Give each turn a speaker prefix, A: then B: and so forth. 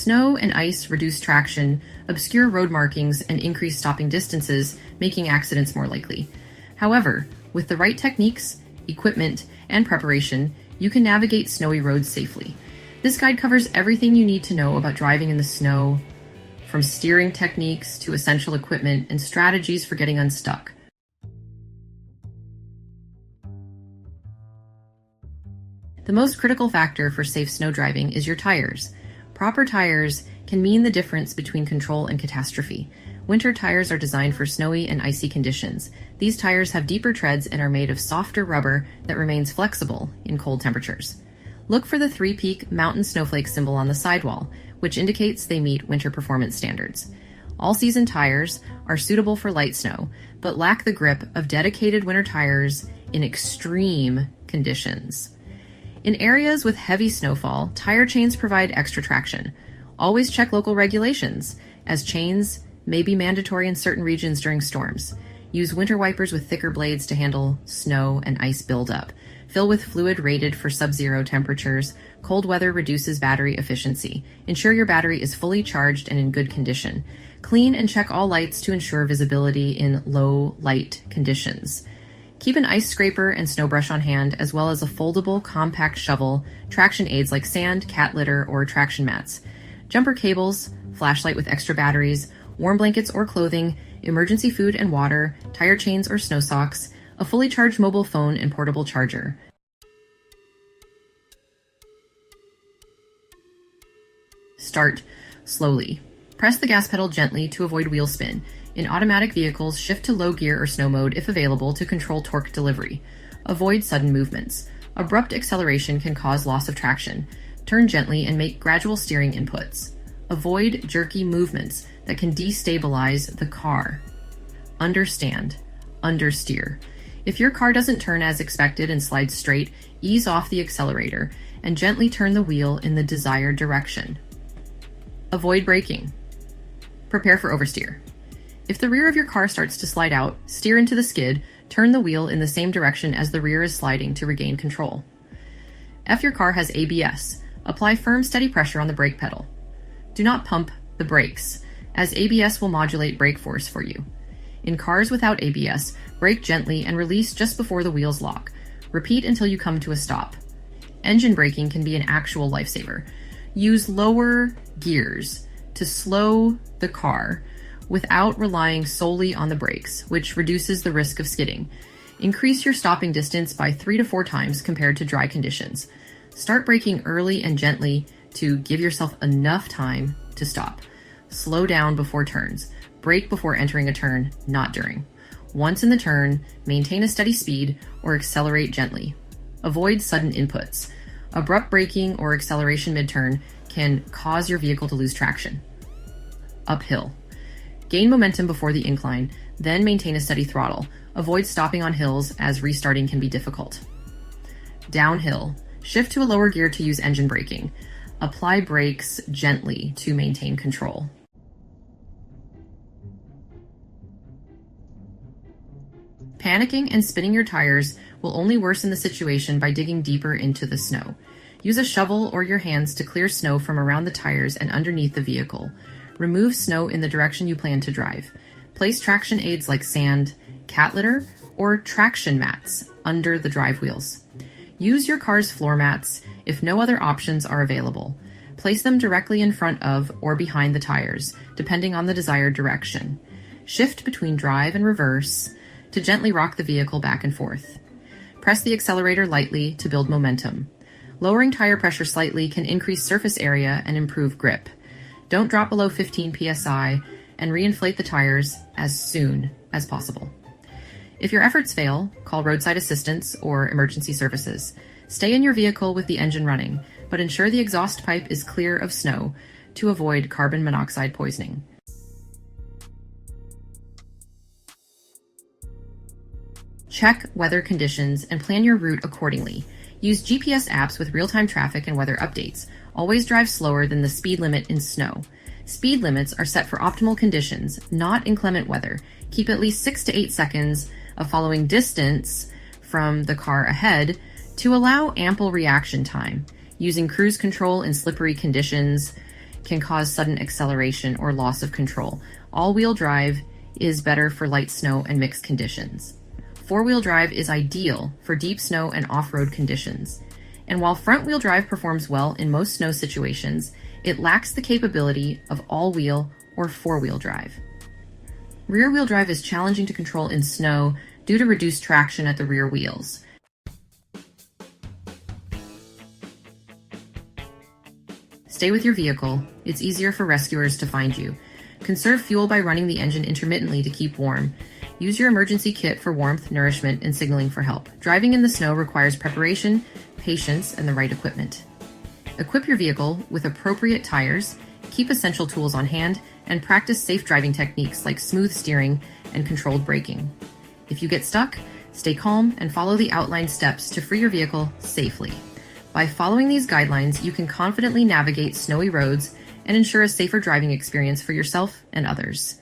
A: Snow and ice reduce traction, obscure road markings, and increase stopping distances, making accidents more likely. However, with the right techniques, equipment, and preparation, you can navigate snowy roads safely. This guide covers everything you need to know about driving in the snow, from steering techniques to essential equipment and strategies for getting unstuck. The most critical factor for safe snow driving is your tires. Proper tires can mean the difference between control and catastrophe. Winter tires are designed for snowy and icy conditions. These tires have deeper treads and are made of softer rubber that remains flexible in cold temperatures. Look for the three-peak mountain snowflake symbol on the sidewall, which indicates they meet winter performance standards. All-season tires are suitable for light snow, but lack the grip of dedicated winter tires in extreme conditions. In areas with heavy snowfall, tire chains provide extra traction. Always check local regulations, as chains may be mandatory in certain regions during storms. Use winter wipers with thicker blades to handle snow and ice buildup. Fill with fluid rated for sub-zero temperatures. Cold weather reduces battery efficiency. Ensure your battery is fully charged and in good condition. Clean and check all lights to ensure visibility in low light conditions. Keep an ice scraper and snow brush on hand, as well as a foldable, compact shovel, traction aids like sand, cat litter, or traction mats, jumper cables, flashlight with extra batteries, warm blankets or clothing, emergency food and water, tire chains or snow socks, a fully charged mobile phone and portable charger. Start slowly. Press the gas pedal gently to avoid wheel spin. In automatic vehicles, shift to low gear or snow mode if available to control torque delivery. Avoid sudden movements. Abrupt acceleration can cause loss of traction. Turn gently and make gradual steering inputs. Avoid jerky movements that can destabilize the car. Understand. Understeer. If your car doesn't turn as expected and slides straight, ease off the accelerator and gently turn the wheel in the desired direction. Avoid braking. Prepare for oversteer. If the rear of your car starts to slide out, steer into the skid, turn the wheel in the same direction as the rear is sliding to regain control. If your car has ABS, apply firm, steady pressure on the brake pedal. Do not pump the brakes, as ABS will modulate brake force for you. In cars without ABS, brake gently and release just before the wheels lock. Repeat until you come to a stop. Engine braking can be an actual lifesaver. Use lower gears to slow the car without relying solely on the brakes, which reduces the risk of skidding. Increase your stopping distance by 3 to 4 times compared to dry conditions. Start braking early and gently to give yourself enough time to stop. Slow down before turns. Brake before entering a turn, not during. Once in the turn, maintain a steady speed or accelerate gently. Avoid sudden inputs. Abrupt braking or acceleration mid-turn can cause your vehicle to lose traction. Uphill. Gain momentum before the incline, then maintain a steady throttle. Avoid stopping on hills as restarting can be difficult. Downhill. Shift to a lower gear to use engine braking. Apply brakes gently to maintain control. Panicking and spinning your tires will only worsen the situation by digging deeper into the snow. Use a shovel or your hands to clear snow from around the tires and underneath the vehicle. Remove snow in the direction you plan to drive. Place traction aids like sand, cat litter, or traction mats under the drive wheels. Use your car's floor mats if no other options are available. Place them directly in front of or behind the tires, depending on the desired direction. Shift between drive and reverse to gently rock the vehicle back and forth. Press the accelerator lightly to build momentum. Lowering tire pressure slightly can increase surface area and improve grip. Don't drop below 15 psi and reinflate the tires as soon as possible. If your efforts fail, call roadside assistance or emergency services. Stay in your vehicle with the engine running, but ensure the exhaust pipe is clear of snow to avoid carbon monoxide poisoning. Check weather conditions and plan your route accordingly. Use GPS apps with real-time traffic and weather updates. Always drive slower than the speed limit in snow. Speed limits are set for optimal conditions, not inclement weather. Keep at least 6 to 8 seconds of following distance from the car ahead to allow ample reaction time. Using cruise control in slippery conditions can cause sudden acceleration or loss of control. All-wheel drive is better for light snow and mixed conditions. Four-wheel drive is ideal for deep snow and off-road conditions. And while front-wheel drive performs well in most snow situations, it lacks the capability of all-wheel or four-wheel drive. Rear-wheel drive is challenging to control in snow due to reduced traction at the rear wheels. Stay with your vehicle. It's easier for rescuers to find you. Conserve fuel by running the engine intermittently to keep warm. Use your emergency kit for warmth, nourishment, and signaling for help. Driving in the snow requires preparation, patience, and the right equipment. Equip your vehicle with appropriate tires, keep essential tools on hand, and practice safe driving techniques like smooth steering and controlled braking. If you get stuck, stay calm and follow the outlined steps to free your vehicle safely. By following these guidelines, you can confidently navigate snowy roads and ensure a safer driving experience for yourself and others.